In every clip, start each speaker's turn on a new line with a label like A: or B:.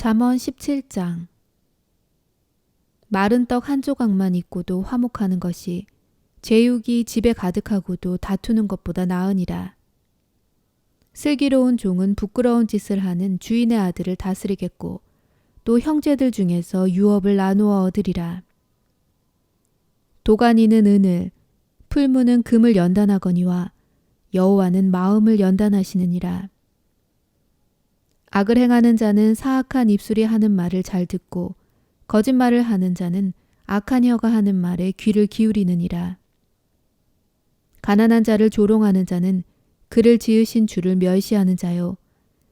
A: 잠언 17장. 마른 떡 한 조각만 있고도 화목하는 것이 제육이 집에 가득하고도 다투는 것보다 나으니라. 슬기로운 종은 부끄러운 짓을 하는 주인의 아들을 다스리겠고 또 형제들 중에서 유업을 나누어 얻으리라. 도가니는 은을, 풀무는 금을 연단하거니와 여호와는 마음을 연단하시느니라. 악을 행하는 자는 사악한 입술이 하는 말을 잘 듣고 거짓말을 하는 자는 악한 혀가 하는 말에 귀를 기울이느니라. 가난한 자를 조롱하는 자는 그를 지으신 주를 멸시하는 자요.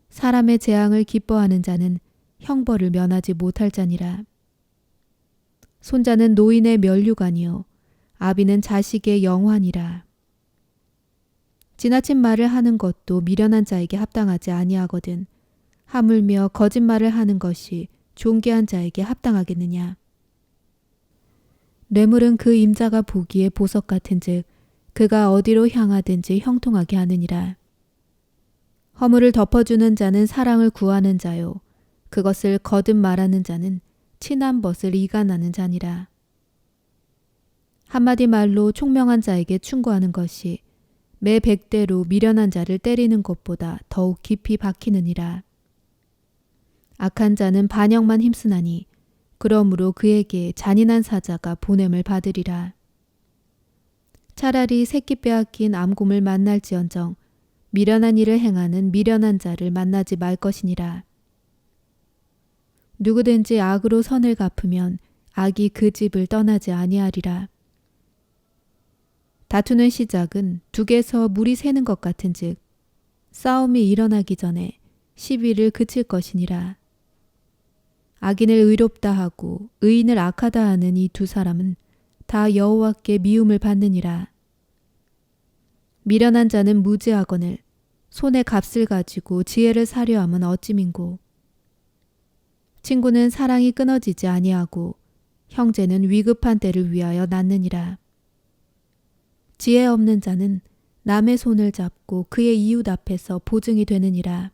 A: 사람의 재앙을 기뻐하는 자는 형벌을 면하지 못할 자니라. 손자는 노인의 면류관이요 아비는 자식의 영환이라. 지나친 말을 하는 것도 미련한 자에게 합당하지 아니하거든 하물며 거짓말을 하는 것이 존귀한 자에게 합당하겠느냐. 뇌물은 그 임자가 보기에 보석 같은즉 그가 어디로 향하든지 형통하게 하느니라. 허물을 덮어주는 자는 사랑을 구하는 자요 그것을 거듭 말하는 자는 친한 벗을 이간하는 자니라. 한마디 말로 총명한 자에게 충고하는 것이 매 100대로 미련한 자를 때리는 것보다 더욱 깊이 박히느니라. 악한 자는 반역만 힘쓰나니 그러므로 그에게 잔인한 사자가 보냄을 받으리라. 차라리 새끼 빼앗긴 암곰을 만날지언정 미련한 일을 행하는 미련한 자를 만나지 말 것이니라. 누구든지 악으로 선을 갚으면 악이 그 집을 떠나지 아니하리라. 다투는 시작은 둑에서 물이 새는 것 같은즉 싸움이 일어나기 전에 시비를 그칠 것이니라. 악인을 의롭다 하고 의인을 악하다 하는 이 두 사람은 다 여호와께 미움을 받느니라. 미련한 자는 무지하거늘 손에 값을 가지고 지혜를 사려 함은 어찌민고. 친구는 사랑이 끊어지지 아니하고 형제는 위급한 때를 위하여 낳느니라. 지혜 없는 자는 남의 손을 잡고 그의 이웃 앞에서 보증이 되느니라.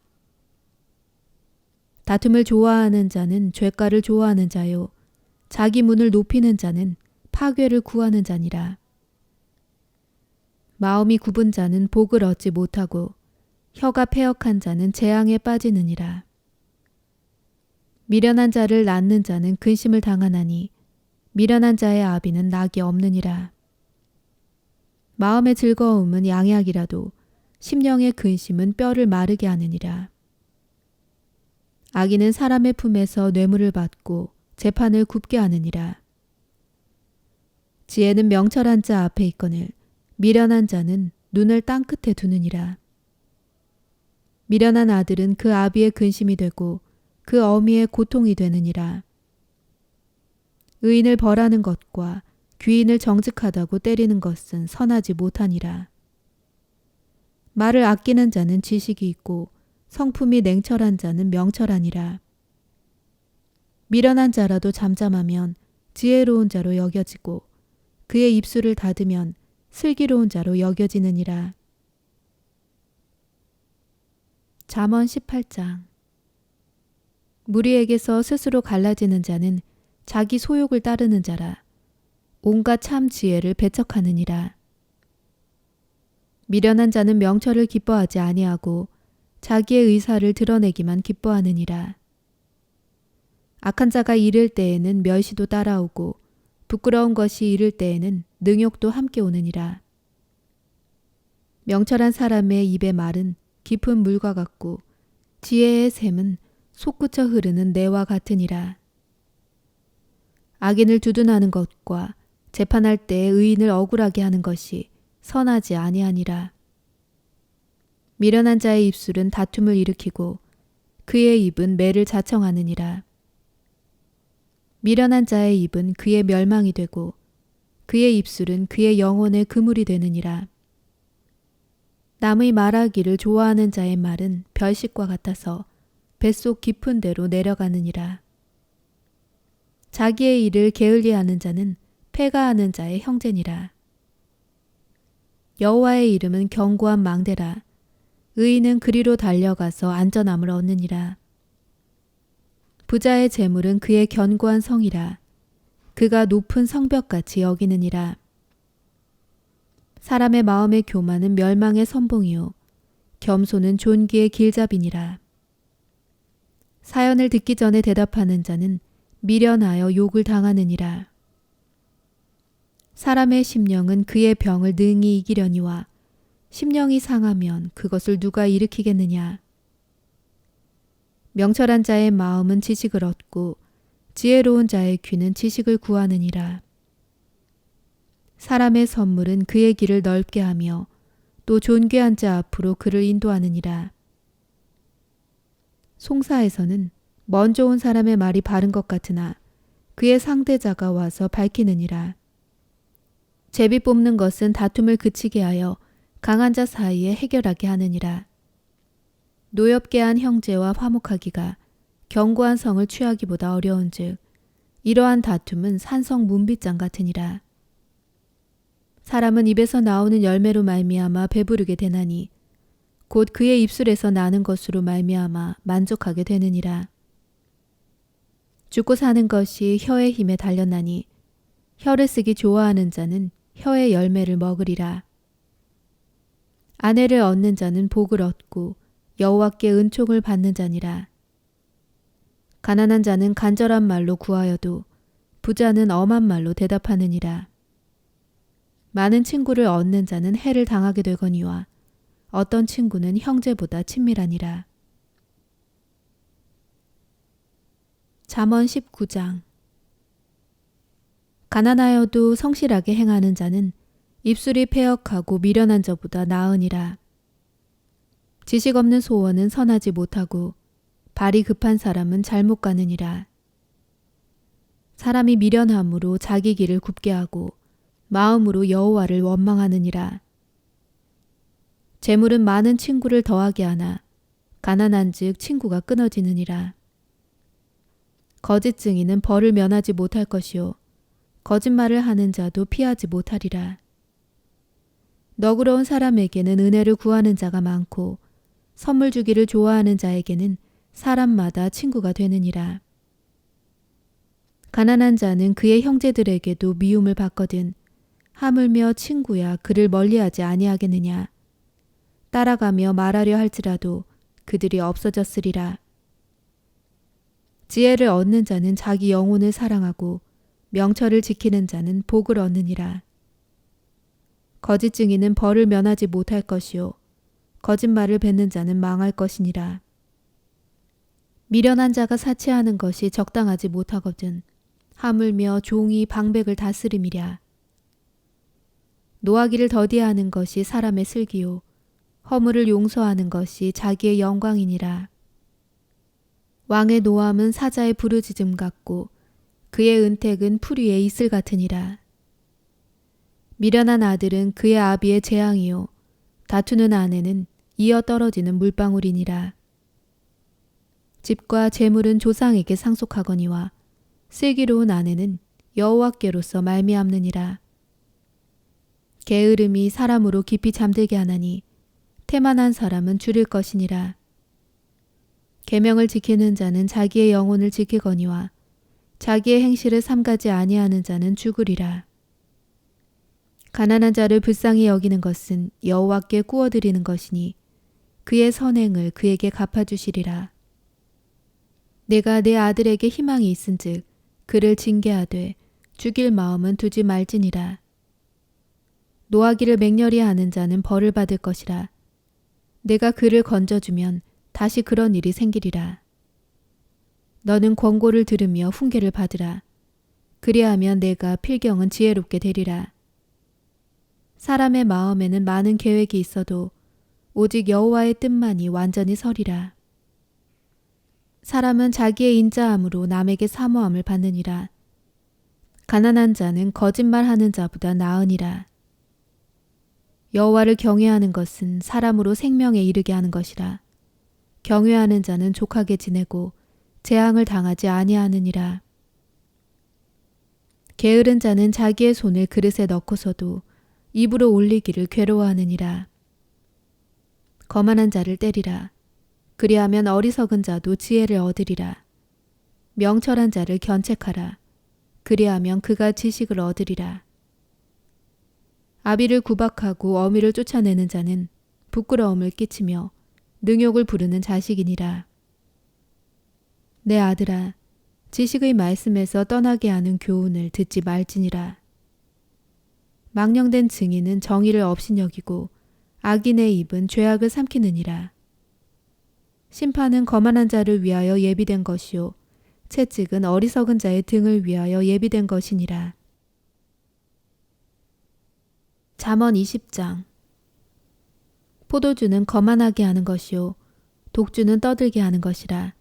A: 다툼을 좋아하는 자는 죄가를 좋아하는 자요 자기 문을 높이는 자는 파괴를 구하는 자니라. 마음이 굽은 자는 복을 얻지 못하고 혀가 패역한 자는 재앙에 빠지느니라. 미련한 자를 낳는 자는 근심을 당하나니 미련한 자의 아비는 낙이 없느니라. 마음의 즐거움은 양약이라도 심령의 근심은 뼈를 마르게 하느니라. 악인은 사람의 품에서 뇌물을 받고 재판을 굽게 하느니라. 지혜는 명철한 자 앞에 있거늘 미련한 자는 눈을 땅 끝에 두느니라. 미련한 아들은 그 아비의 근심이 되고 그 어미의 고통이 되느니라. 의인을 벌하는 것과 귀인을 정직하다고 때리는 것은 선하지 못하니라. 말을 아끼는 자는 지식이 있고 성품이 냉철한 자는 명철하니라. 미련한 자라도 잠잠하면 지혜로운 자로 여겨지고 그의 입술을 닫으면 슬기로운 자로 여겨지느니라. 잠언 18장. 무리에게서 스스로 갈라지는 자는 자기 소욕을 따르는 자라. 온갖 참 지혜를 배척하느니라. 미련한 자는 명철을 기뻐하지 아니하고 자기의 의사를 드러내기만 기뻐하느니라. 악한 자가 이를 때에는 멸시도 따라오고 부끄러운 것이 이를 때에는 능욕도 함께 오느니라. 명철한 사람의 입의 말은 깊은 물과 같고 지혜의 샘은 솟구쳐 흐르는 내와 같으니라. 악인을 두둔하는 것과 재판할 때에 의인을 억울하게 하는 것이 선하지 아니하니라. 미련한 자의 입술은 다툼을 일으키고 그의 입은 매를 자청하느니라. 미련한 자의 입은 그의 멸망이 되고 그의 입술은 그의 영혼의 그물이 되느니라. 남의 말하기를 좋아하는 자의 말은 별식과 같아서 뱃속 깊은 데로 내려가느니라. 자기의 일을 게을리하는 자는 패가하는 자의 형제니라. 여호와의 이름은 견고한 망대라. 의인은 그리로 달려가서 안전함을 얻느니라. 부자의 재물은 그의 견고한 성이라. 그가 높은 성벽같이 여기느니라. 사람의 마음의 교만은 멸망의 선봉이요 겸손은 존귀의 길잡이니라. 사연을 듣기 전에 대답하는 자는 미련하여 욕을 당하느니라. 사람의 심령은 그의 병을 능히 이기려니와 심령이 상하면 그것을 누가 일으키겠느냐. 명철한 자의 마음은 지식을 얻고 지혜로운 자의 귀는 지식을 구하느니라. 사람의 선물은 그의 길을 넓게 하며 또 존귀한 자 앞으로 그를 인도하느니라. 송사에서는 먼저 온 사람의 말이 바른 것 같으나 그의 상대자가 와서 밝히느니라. 제비 뽑는 것은 다툼을 그치게 하여 강한 자 사이에 해결하게 하느니라. 노엽게 한 형제와 화목하기가 견고한 성을 취하기보다 어려운즉 이러한 다툼은 산성 문빗장 같으니라. 사람은 입에서 나오는 열매로 말미암아 배부르게 되나니 곧 그의 입술에서 나는 것으로 말미암아 만족하게 되느니라. 죽고 사는 것이 혀의 힘에 달렸나니 혀를 쓰기 좋아하는 자는 혀의 열매를 먹으리라. 아내를 얻는 자는 복을 얻고 여호와께 은총을 받는 자니라. 가난한 자는 간절한 말로 구하여도 부자는 엄한 말로 대답하느니라. 많은 친구를 얻는 자는 해를 당하게 되거니와 어떤 친구는 형제보다 친밀하니라. 잠언 19장. 가난하여도 성실하게 행하는 자는 입술이 패역하고 미련한 자보다 나으니라. 지식 없는 소원은 선하지 못하고 발이 급한 사람은 잘못 가느니라. 사람이 미련함으로 자기 길을 굽게 하고 마음으로 여호와를 원망하느니라. 재물은 많은 친구를 더하게 하나 가난한즉 친구가 끊어지느니라. 거짓 증인은 벌을 면하지 못할 것이요 거짓말을 하는 자도 피하지 못하리라. 너그러운 사람에게는 은혜를 구하는 자가 많고 선물 주기를 좋아하는 자에게는 사람마다 친구가 되느니라. 가난한 자는 그의 형제들에게도 미움을 받거든 하물며 친구야 그를 멀리하지 아니하겠느냐. 따라가며 말하려 할지라도 그들이 없어졌으리라. 지혜를 얻는 자는 자기 영혼을 사랑하고 명철을 지키는 자는 복을 얻느니라. 거짓 증인은 벌을 면하지 못할 것이요 거짓말을 뱉는 자는 망할 것이니라. 미련한 자가 사치하는 것이 적당하지 못하거든 하물며 종이 방백을 다스림이랴. 노하기를 더디하는 것이 사람의 슬기요 허물을 용서하는 것이 자기의 영광이니라. 왕의 노함은 사자의 부르짖음 같고 그의 은택은 풀위의 이슬 같으니라. 미련한 아들은 그의 아비의 재앙이요 다투는 아내는 이어 떨어지는 물방울이니라. 집과 재물은 조상에게 상속하거니와 슬기로운 아내는 여호와께로서 말미암느니라. 게으름이 사람으로 깊이 잠들게 하나니 태만한 사람은 줄일 것이니라. 계명을 지키는 자는 자기의 영혼을 지키거니와 자기의 행실을 삼가지 아니하는 자는 죽으리라. 가난한 자를 불쌍히 여기는 것은 여호와께 구워드리는 것이니 그의 선행을 그에게 갚아주시리라. 내가 내 아들에게 희망이 있은즉 그를 징계하되 죽일 마음은 두지 말지니라. 노하기를 맹렬히 하는 자는 벌을 받을 것이라. 내가 그를 건져주면 다시 그런 일이 생기리라. 너는 권고를 들으며 훈계를 받으라. 그리하면 내가 필경은 지혜롭게 되리라. 사람의 마음에는 많은 계획이 있어도 오직 여호와의 뜻만이 완전히 서리라. 사람은 자기의 인자함으로 남에게 사모함을 받느니라. 가난한 자는 거짓말하는 자보다 나으니라. 여호와를 경외하는 것은 사람으로 생명에 이르게 하는 것이라. 경외하는 자는 족하게 지내고 재앙을 당하지 아니하느니라. 게으른 자는 자기의 손을 그릇에 넣고서도 입으로 올리기를 괴로워하느니라. 거만한 자를 때리라. 그리하면 어리석은 자도 지혜를 얻으리라. 명철한 자를 견책하라. 그리하면 그가 지식을 얻으리라. 아비를 구박하고 어미를 쫓아내는 자는 부끄러움을 끼치며 능욕을 부르는 자식이니라. 내 아들아, 지식의 말씀에서 떠나게 하는 교훈을 듣지 말지니라. 망령된 증인은 정의를 업신여기고 악인의 입은 죄악을 삼키느니라. 심판은 거만한 자를 위하여 예비된 것이요 채찍은 어리석은 자의 등을 위하여 예비된 것이니라. 잠언 20장. 포도주는 거만하게 하는 것이요 독주는 떠들게 하는 것이라.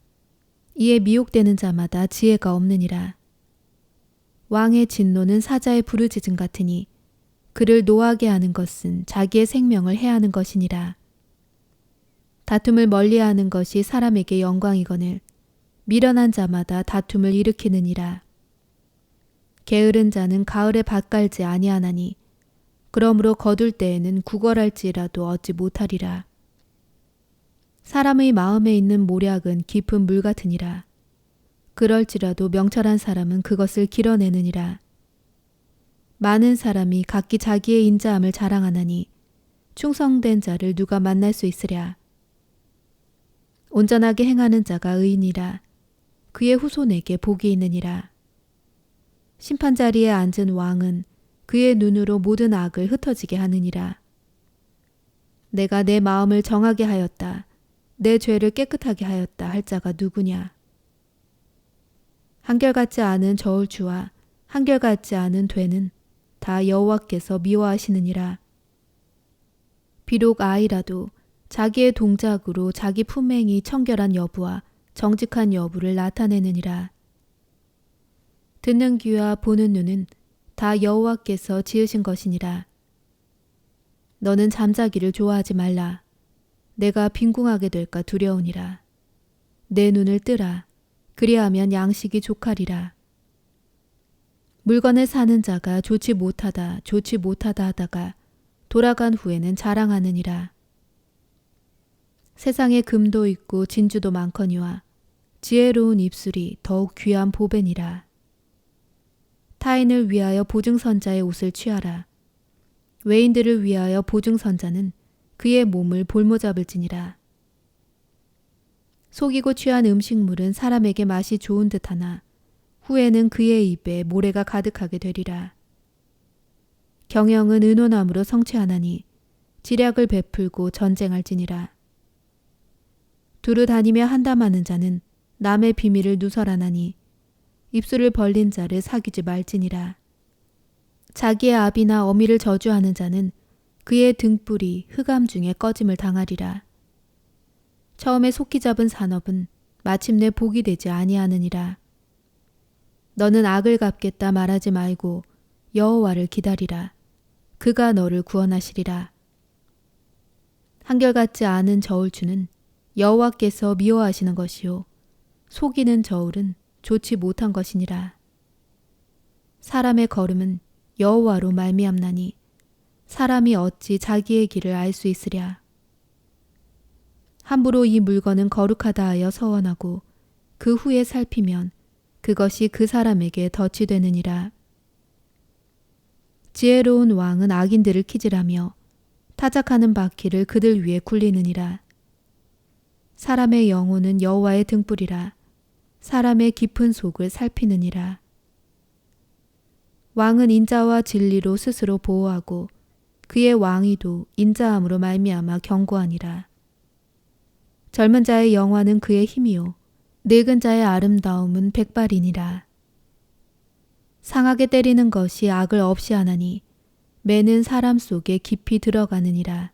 A: 이에 미혹되는 자마다 지혜가 없느니라. 왕의 진노는 사자의 부르짖음 같으니 그를 노하게 하는 것은 자기의 생명을 해하는 것이니라. 다툼을 멀리하는 것이 사람에게 영광이거늘 미련한 자마다 다툼을 일으키느니라. 게으른 자는 가을에 밭 갈지 아니하나니 그러므로 거둘 때에는 구걸할지라도 얻지 못하리라. 사람의 마음에 있는 모략은 깊은 물 같으니라. 그럴지라도 명철한 사람은 그것을 길어내느니라. 많은 사람이 각기 자기의 인자함을 자랑하나니 충성된 자를 누가 만날 수 있으랴. 온전하게 행하는 자가 의인이라. 그의 후손에게 복이 있느니라. 심판자리에 앉은 왕은 그의 눈으로 모든 악을 흩어지게 하느니라. 내가 내 마음을 정하게 하였다. 내 죄를 깨끗하게 하였다 할 자가 누구냐. 한결같지 않은 저울추와 한결같지 않은 되는 다 여호와께서 미워하시느니라. 비록 아이라도 자기의 동작으로 자기 품행이 청결한 여부와 정직한 여부를 나타내느니라. 듣는 귀와 보는 눈은 다 여호와께서 지으신 것이니라. 너는 잠자기를 좋아하지 말라. 내가 빈궁하게 될까 두려우니라. 내 눈을 뜨라. 그리하면 양식이 족하리라. 물건을 사는 자가 좋지 못하다 하다가 돌아간 후에는 자랑하느니라. 세상에 금도 있고 진주도 많거니와 지혜로운 입술이 더욱 귀한 보배니라. 타인을 위하여 보증선자의 옷을 취하라. 외인들을 위하여 보증선자는 그의 몸을 볼모잡을지니라. 속이고 취한 음식물은 사람에게 맛이 좋은 듯하나 후에는 그의 입에 모래가 가득하게 되리라. 경영은 의논함으로 성취하나니 지략을 베풀고 전쟁할지니라. 두루 다니며 한담하는 자는 남의 비밀을 누설하나니 입술을 벌린 자를 사귀지 말지니라. 자기의 아비나 어미를 저주하는 자는 그의 등불이 흑암 중에 꺼짐을 당하리라. 처음에 속히 잡은 산업은 마침내 복이 되지 아니하느니라. 너는 악을 갚겠다 말하지 말고 여호와를 기다리라. 그가 너를 구원하시리라. 한결같지 않은 저울추는 여호와께서 미워하시는 것이요 속이는 저울은 좋지 못한 것이니라. 사람의 걸음은 여호와로 말미암나니 사람이 어찌 자기의 길을 알 수 있으랴. 함부로 이 물건은 거룩하다 하여 서원하고 그 후에 살피면 그것이 그 사람에게 덫이 되느니라. 지혜로운 왕은 악인들을 키질하며 타작하는 바퀴를 그들 위에 굴리느니라. 사람의 영혼은 여호와의 등불이라. 사람의 깊은 속을 살피느니라. 왕은 인자와 진리로 스스로 보호하고 그의 왕위도 인자함으로 말미암아 견고하니라. 젊은 자의 영화는 그의 힘이요 늙은 자의 아름다움은 백발이니라. 상하게 때리는 것이 악을 없이 하나니 매는 사람 속에 깊이 들어가느니라.